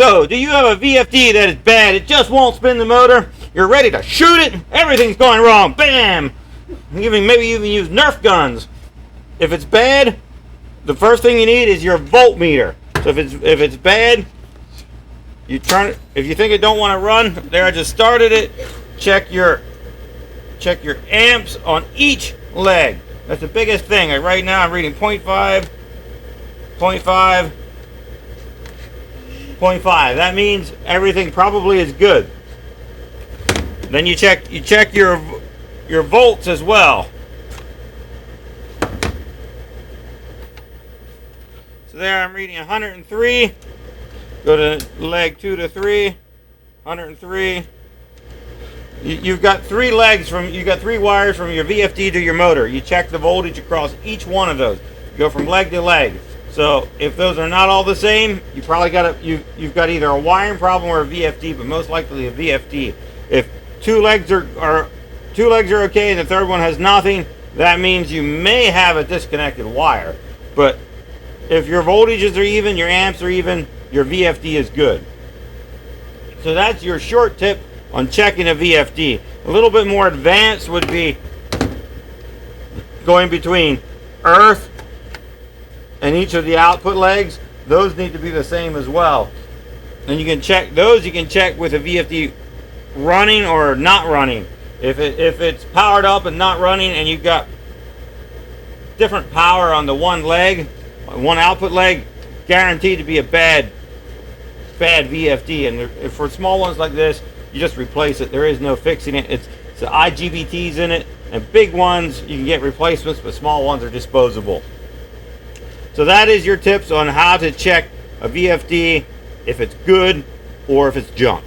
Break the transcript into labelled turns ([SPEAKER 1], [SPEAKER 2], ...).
[SPEAKER 1] So, do you have a VFD that is bad? It just won't spin the motor. You're ready to shoot it. Everything's going wrong. Bam! Maybe you even use Nerf guns. If it's bad, the first thing you need is your voltmeter. So if it's bad, you turn it. If you think it don't want to run, there I just started it. Check your amps on each leg. That's the biggest thing. Right now I'm reading 0.5, 0.5, 0.5. That means everything probably is good. Then you check your volts as well. So there I'm reading 103. Go to leg 2 to 3, 103. You've got three wires from your VFD to your motor. You check the voltage across each one of those. You go from leg to leg. So if those are not all the same, you probably you've got either a wiring problem or a VFD, but most likely a VFD. If two legs are okay and the third one has nothing, that means you may have a disconnected wire. But if your voltages are even, your amps are even, your VFD is good. So that's your short tip on checking a VFD. A little bit more advanced would be going between earth and each of the output legs. Those need to be the same as well. And you can check those. You can check with a VFD running or not running. If it's powered up and not running, and you've got different power on the one output leg, guaranteed to be a bad VFD. And for small ones like this, you just replace it. There is no fixing it. It's the IGBTs in it, and big ones you can get replacements, but small ones are disposable. So that is your tips on how to check a VFD, if it's good or if it's junk.